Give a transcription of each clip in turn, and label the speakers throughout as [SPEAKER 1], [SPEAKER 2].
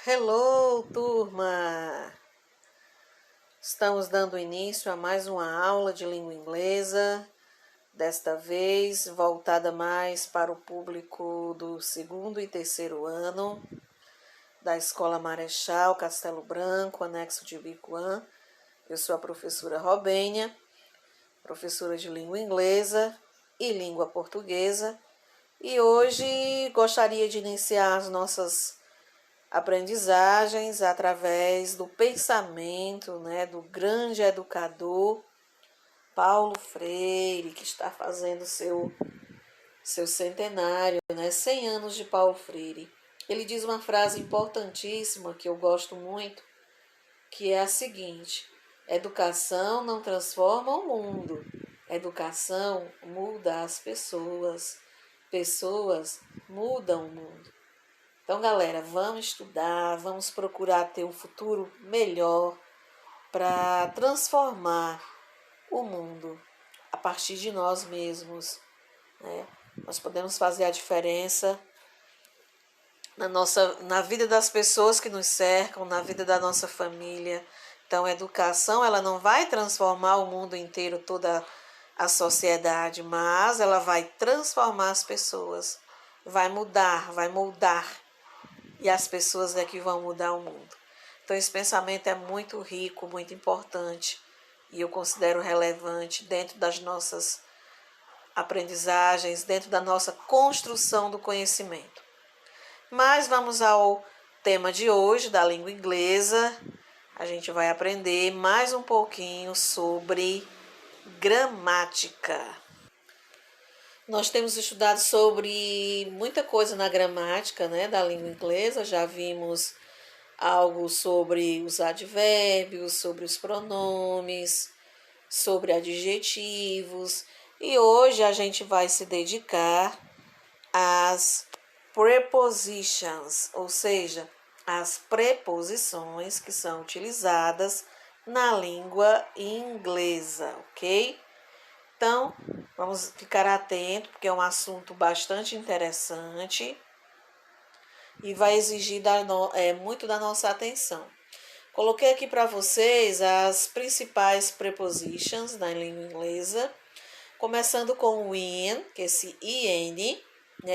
[SPEAKER 1] Hello, turma! Estamos dando início a mais uma aula de língua inglesa, desta vez voltada mais para o público do segundo e terceiro ano da Escola Marechal Castelo Branco, anexo de Bicuã. Eu sou a professora Robênia, professora de língua inglesa e língua portuguesa, e hoje gostaria de iniciar as nossas aprendizagens através do pensamento, do grande educador Paulo Freire, que está fazendo seu centenário, 100 anos de Paulo Freire. Ele diz uma frase importantíssima que eu gosto muito, que é a seguinte: educação não transforma o mundo, educação muda as pessoas, pessoas mudam o mundo. Então, galera, vamos estudar, vamos procurar ter um futuro melhor para transformar o mundo a partir de nós mesmos, né? Nós podemos fazer a diferença na vida das pessoas que nos cercam, na vida da nossa família. Então, a educação, ela não vai transformar o mundo inteiro, toda a sociedade, mas ela vai transformar as pessoas, vai mudar, vai moldar. E as pessoas é que vão mudar o mundo. Então, esse pensamento é muito rico, muito importante. E eu considero relevante dentro das nossas aprendizagens, dentro da nossa construção do conhecimento. Mas vamos ao tema de hoje, da língua inglesa. A gente vai aprender mais um pouquinho sobre gramática. Nós temos estudado sobre muita coisa na gramática, da língua inglesa. Já vimos algo sobre os advérbios, sobre os pronomes, sobre adjetivos. E hoje a gente vai se dedicar às prepositions, ou seja, as preposições que são utilizadas na língua inglesa, ok? Então, vamos ficar atento, porque é um assunto bastante interessante e vai exigir muito da nossa atenção. Coloquei aqui para vocês as principais prepositions na língua inglesa, começando com o in, que esse in,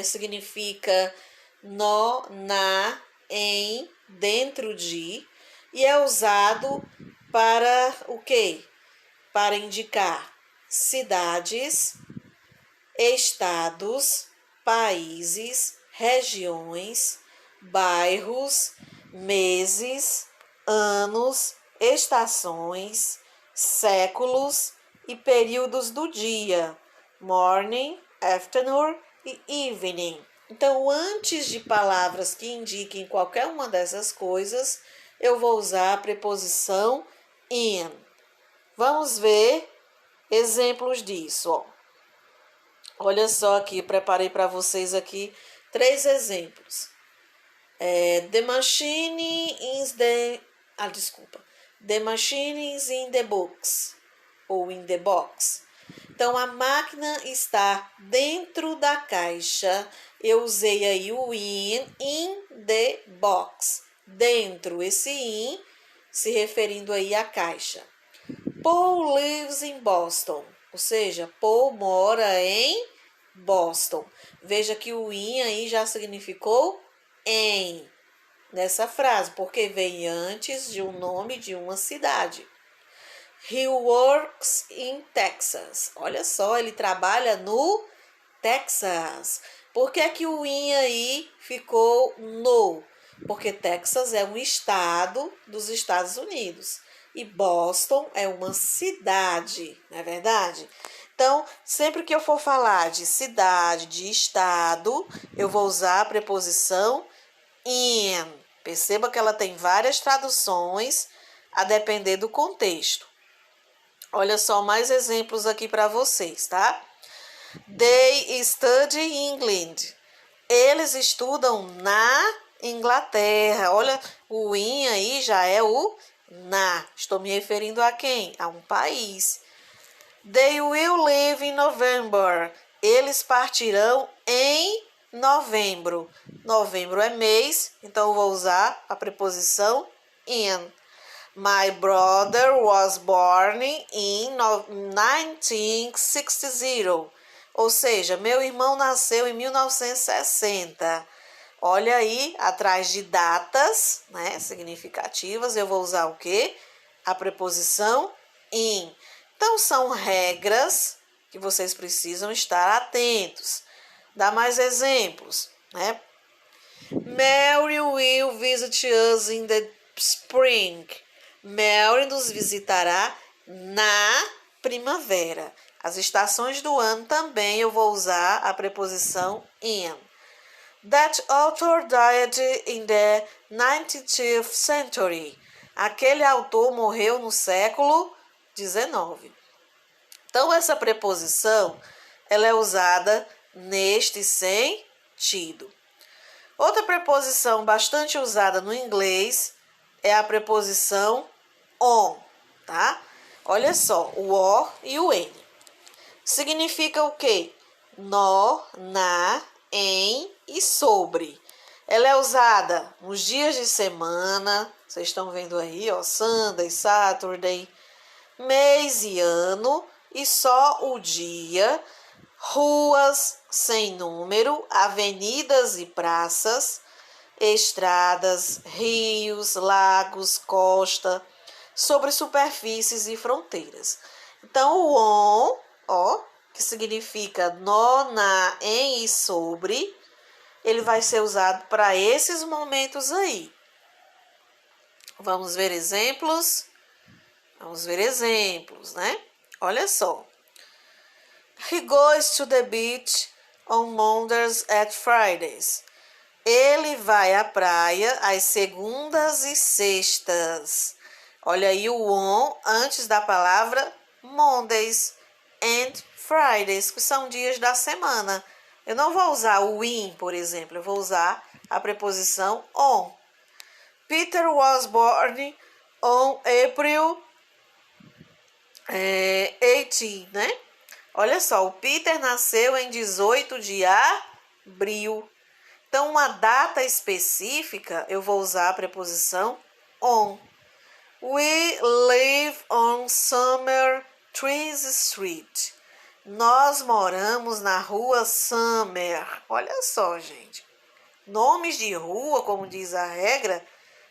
[SPEAKER 1] significa no, na, em, dentro de, e é usado para o quê? Para indicar cidades, estados, países, regiões, bairros, meses, anos, estações, séculos e períodos do dia, morning, afternoon e evening. Então, antes de palavras que indiquem qualquer uma dessas coisas, eu vou usar a preposição in. Vamos ver exemplos disso, ó. Olha só aqui, preparei para vocês aqui 3 exemplos. The machine is the... The machine is in the box. Ou in the box. Então, a máquina está dentro da caixa. Eu usei aí o in the box. Dentro, esse in se referindo aí à caixa. Paul lives in Boston, ou seja, Paul mora em Boston. Veja que o in aí já significou em nessa frase, porque vem antes de um nome de uma cidade. He works in Texas. Olha só, ele trabalha no Texas. Por que é que o in aí ficou no? Porque Texas é um estado dos Estados Unidos. E Boston é uma cidade, não é verdade? Então, sempre que eu for falar de cidade, de estado, eu vou usar a preposição in. Perceba que ela tem várias traduções a depender do contexto. Olha só mais exemplos aqui para vocês, tá? They study in England. Eles estudam na Inglaterra. Olha, o in aí já é o na. Estou me referindo a quem? A um país. They will leave in November. Eles partirão em novembro. Novembro é mês, então eu vou usar a preposição in. My brother was born in 1960. Ou seja, meu irmão nasceu em 1960. Olha aí, atrás de datas, né, significativas, eu vou usar o quê? A preposição in. Então, são regras que vocês precisam estar atentos. Dá mais exemplos, né? Mary will visit us in the spring. Mary nos visitará na primavera. As estações do ano também eu vou usar a preposição in. That author died in the 19th century. Aquele autor morreu no século XIX. Então, essa preposição ela é usada neste sentido. Outra preposição bastante usada no inglês é a preposição on, tá? Olha só, o o e o n. Significa o quê? No, na, em e sobre. Ela é usada nos dias de semana, vocês estão vendo aí, ó, Sunday, Saturday, mês e ano, e só o dia, ruas sem número, avenidas e praças, estradas, rios, lagos, costa, sobre superfícies e fronteiras. Então, o on, ó, que significa no, na, em e sobre, ele vai ser usado para esses momentos aí. Vamos ver exemplos? Vamos ver exemplos, né? Olha só. He goes to the beach on Mondays and Fridays. Ele vai à praia às segundas e sextas. Olha aí o on antes da palavra Mondays and Fridays, que são dias da semana. Eu não vou usar o in, por exemplo, eu vou usar a preposição on. Peter was born on April 18, né? Olha só, o Peter nasceu em 18 de abril. Então, uma data específica, eu vou usar a preposição on. We live on Summer Trees Street. Nós moramos na rua Summer. Olha só, gente. Nomes de rua, como diz a regra,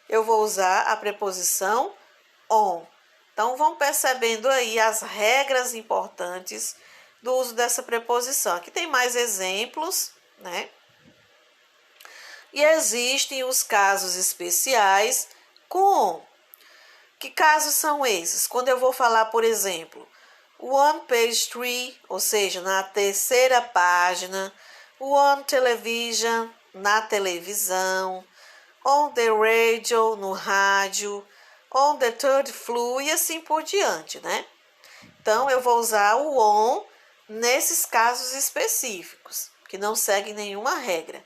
[SPEAKER 1] eu vou usar a preposição on. Então, vão percebendo aí as regras importantes do uso dessa preposição. Aqui tem mais exemplos, né? E existem os casos especiais com. Que casos são esses? Quando eu vou falar, por exemplo, one page three, ou seja, na terceira página, one television, na televisão, on the radio, no rádio, on the third floor e assim por diante, né? Então, eu vou usar o on nesses casos específicos, que não seguem nenhuma regra.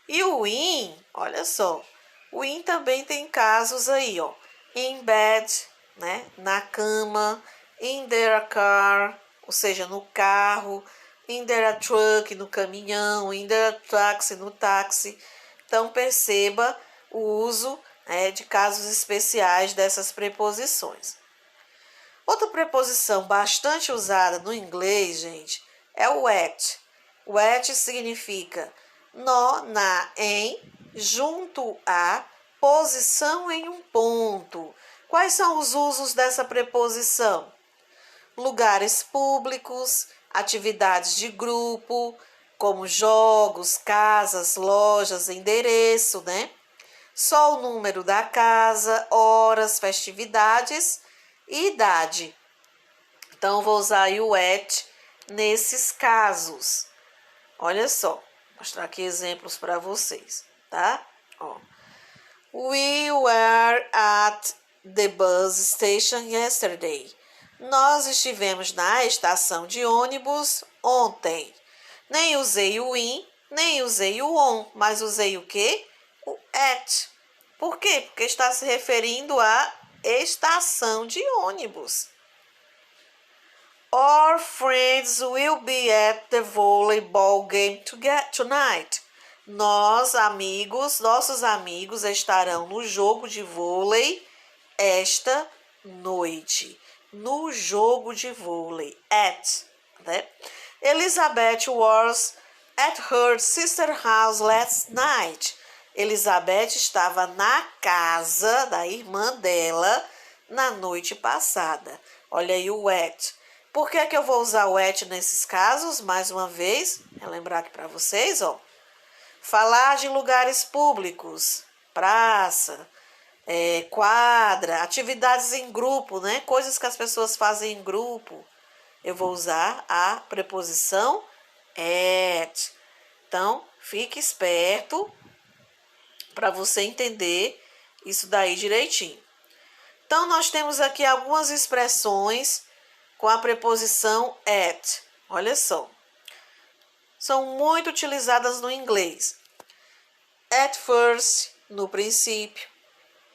[SPEAKER 1] E o in, olha só, o in também tem casos aí, ó. In bed, né? Na cama, in their car, ou seja, no carro, in their truck, no caminhão, in their taxi, no táxi. Então, perceba o uso, né, de casos especiais dessas preposições. Outra preposição bastante usada no inglês, gente, é o at. O at significa no, na, em, junto a, posição em um ponto. Quais são os usos dessa preposição? Lugares públicos, atividades de grupo, como jogos, casas, lojas, endereço, né? Só o número da casa, horas, festividades e idade. Então, vou usar o at nesses casos. Olha só, vou mostrar aqui exemplos para vocês, tá? Ó. We were at the bus station yesterday. Nós estivemos na estação de ônibus ontem. Nem usei o in, nem usei o on, mas usei o quê? O at. Por quê? Porque está se referindo à estação de ônibus. Our friends will be at the volleyball game tonight. nossos amigos estarão no jogo de vôlei esta noite. No jogo de vôlei. Né? Elizabeth was at her sister's house last night. Elizabeth estava na casa da irmã dela na noite passada. Olha aí o at. Por que eu vou usar o at nesses casos? Mais uma vez, relembrar aqui para vocês, ó. Falar de lugares públicos, praça, quadra, atividades em grupo, né? Coisas que as pessoas fazem em grupo. Eu vou usar a preposição at. Então, fique esperto para você entender isso daí direitinho. Então, nós temos aqui algumas expressões com a preposição at. Olha só. São muito utilizadas no inglês. At first, no princípio.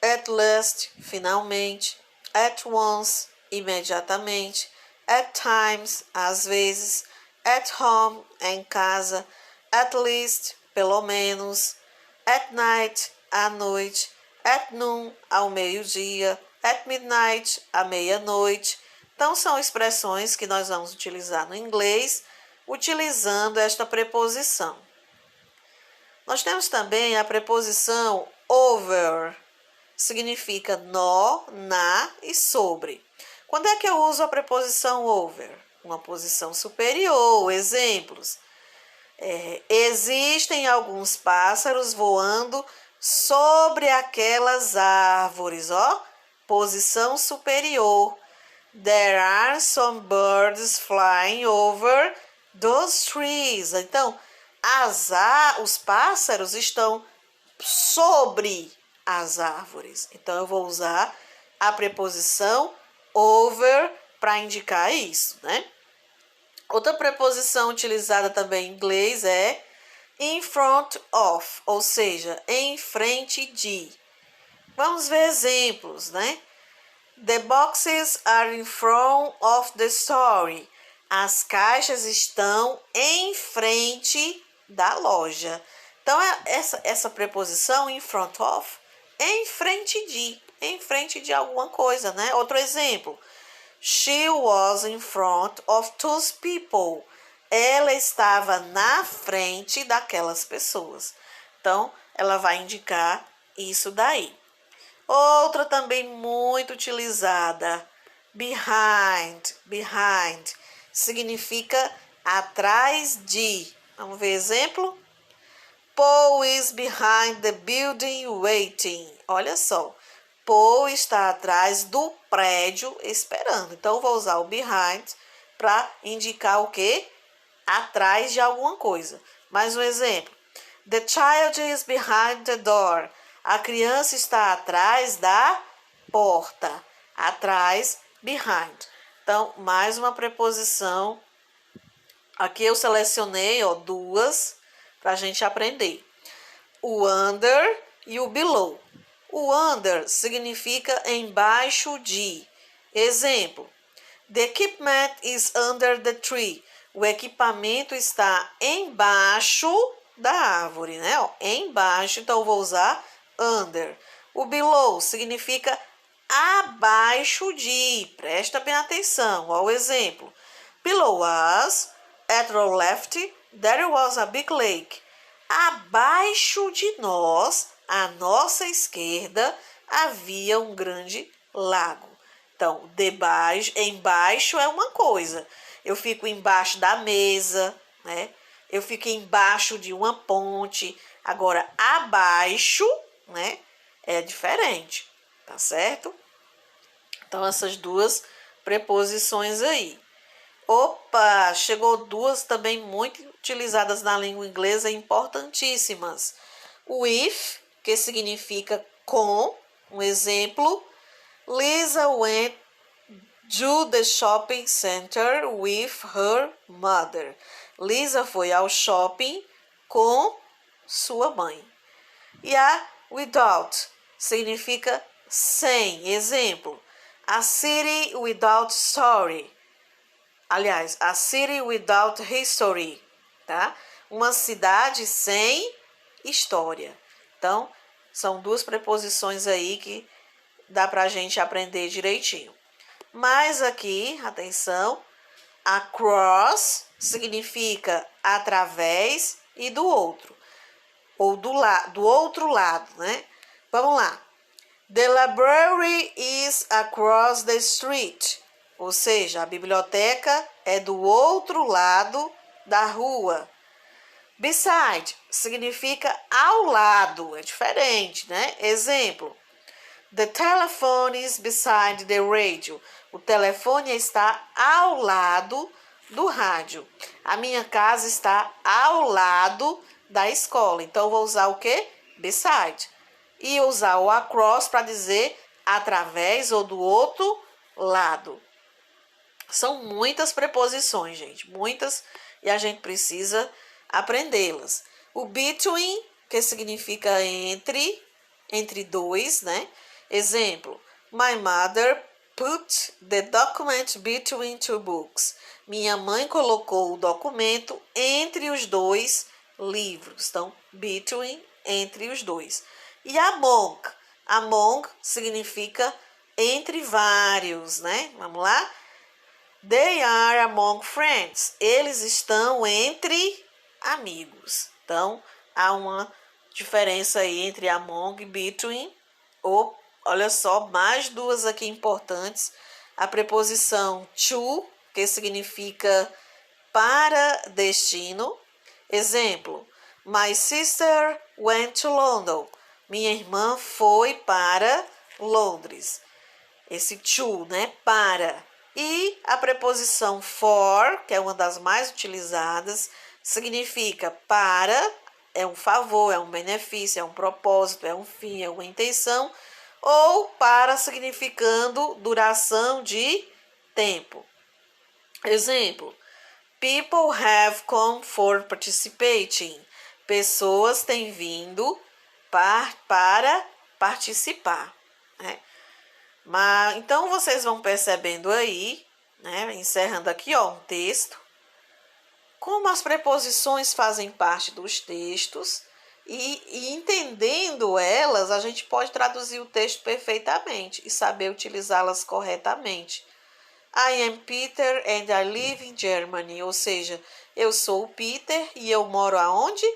[SPEAKER 1] At last, finalmente. At once, imediatamente. At times, às vezes. At home, em casa. At least, pelo menos. At night, à noite. At noon, ao meio-dia. At midnight, à meia-noite. Então, são expressões que nós vamos utilizar no inglês, utilizando esta preposição. Nós temos também a preposição over. Significa no, na e sobre. Quando é que eu uso a preposição over? Uma posição superior. Exemplos. Existem alguns pássaros voando sobre aquelas árvores, ó. Posição superior. There are some birds flying over those trees. Então, os pássaros estão sobre as árvores. Então, eu vou usar a preposição over para indicar isso, né? Outra preposição utilizada também em inglês é in front of, ou seja, em frente de. Vamos ver exemplos, né? The boxes are in front of the store. As caixas estão em frente da loja. Então, essa preposição in front of, em frente de alguma coisa, né? Outro exemplo. She was in front of those people. Ela estava na frente daquelas pessoas. Então, ela vai indicar isso daí. Outra também muito utilizada, behind. Significa atrás de. Vamos ver exemplo? Paul is behind the building waiting. Olha só, Paul está atrás do prédio esperando. Então, vou usar o behind para indicar o quê? Atrás de alguma coisa. Mais um exemplo. The child is behind the door. A criança está atrás da porta. Atrás, behind. Então, mais uma preposição. Aqui eu selecionei, ó, duas para a gente aprender. O under e o below. O under significa embaixo de. Exemplo. The equipment is under the tree. O equipamento está embaixo da árvore, né? Ó, embaixo, então eu vou usar under. O below significa abaixo de. Presta bem atenção. Ó, o exemplo. Below us, at our left, there was a big lake. Abaixo de nós, à nossa esquerda, havia um grande lago. Então, embaixo é uma coisa. Eu fico embaixo da mesa, né? Eu fico embaixo de uma ponte. Agora, abaixo, né? É diferente, tá certo? Então, essas duas preposições aí. Opa, chegou duas também muito utilizadas na língua inglesa, importantíssimas. O if, que significa com, um exemplo. Lisa went to the shopping center with her mother. Lisa foi ao shopping com sua mãe. E a without significa sem. Exemplo, a city without story. Aliás, a city without history, tá? Uma cidade sem história. Então, são duas preposições aí que dá para a gente aprender direitinho. Mas aqui, atenção, across significa através e do outro, ou do outro lado, né? Vamos lá. The library is across the street. Ou seja, a biblioteca é do outro lado da rua. Beside significa ao lado, é diferente, né? Exemplo: The telephone is beside the radio. O telefone está ao lado do rádio. A minha casa está ao lado da escola. Então, eu vou usar o quê? Beside. E usar o across para dizer através ou do outro lado. São muitas preposições, gente. Muitas. E a gente precisa aprendê-las. O between, que significa entre dois, né? Exemplo: My mother put the document between two books. Minha mãe colocou o documento entre os dois livros. Então, between, entre os dois. E among. Among significa entre vários, né? Vamos lá? They are among friends. Eles estão entre amigos. Então, há uma diferença aí entre among e between. Ou, olha só, mais duas aqui importantes. A preposição to, que significa para destino. Exemplo: My sister went to London. Minha irmã foi para Londres. Esse to, né? Para. E a preposição for, que é uma das mais utilizadas, significa para, é um favor, é um benefício, é um propósito, é um fim, é uma intenção, ou para significando duração de tempo. Exemplo: People have come for participating. Pessoas têm vindo para participar, né? Mas, então, vocês vão percebendo aí, né, encerrando aqui, ó, um texto, como as preposições fazem parte dos textos e entendendo elas, a gente pode traduzir o texto perfeitamente e saber utilizá-las corretamente. I am Peter and I live in Germany, ou seja, eu sou o Peter e eu moro aonde?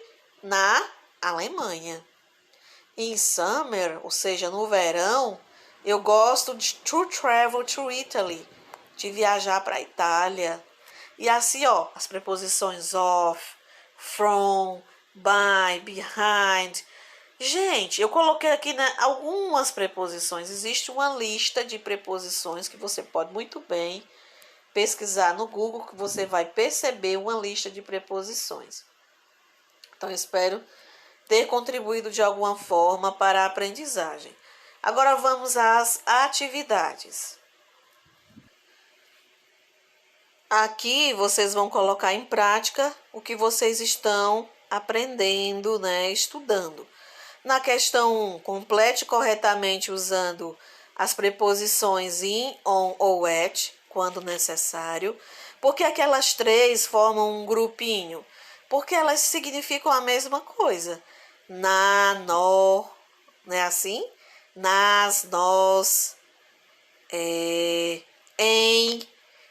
[SPEAKER 1] Na Alemanha. In summer, ou seja, no verão, eu gosto de to travel to Italy, de viajar para a Itália. E assim, ó, as preposições of, from, by, behind. Gente, eu coloquei aqui, né, algumas preposições. Existe uma lista de preposições que você pode muito bem pesquisar no Google, que você vai perceber uma lista de preposições. Então, eu espero ter contribuído de alguma forma para a aprendizagem. Agora vamos às atividades. Aqui vocês vão colocar em prática o que vocês estão aprendendo, né, estudando. Na questão 1, complete corretamente usando as preposições in, on ou at, quando necessário. Porque aquelas três formam um grupinho? Porque elas significam a mesma coisa. Na, no, não é assim? Nas, nós, em.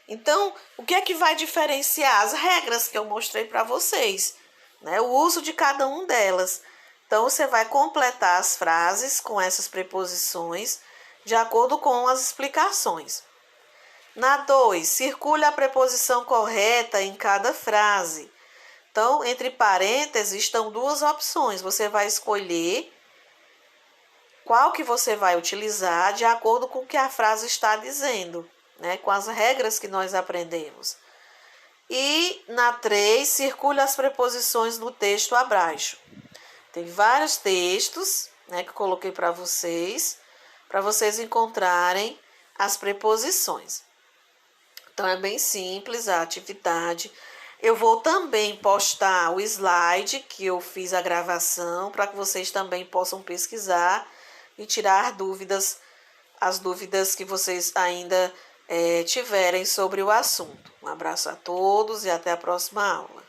[SPEAKER 1] Então, o que é que vai diferenciar? As regras que eu mostrei para vocês, né? O uso de cada uma delas. Então, você vai completar as frases com essas preposições de acordo com as explicações. Na 2, circule a preposição correta em cada frase. Então, entre parênteses estão duas opções. Você vai escolher qual que você vai utilizar de acordo com o que a frase está dizendo, né? Com as regras que nós aprendemos. E na 3, circule as preposições no texto abaixo. Tem vários textos, né, que eu coloquei para vocês encontrarem as preposições. Então, é bem simples a atividade. Eu vou também postar o slide que eu fiz a gravação, para que vocês também possam pesquisar e tirar dúvidas, as dúvidas que vocês ainda tiverem sobre o assunto. Um abraço a todos e até a próxima aula.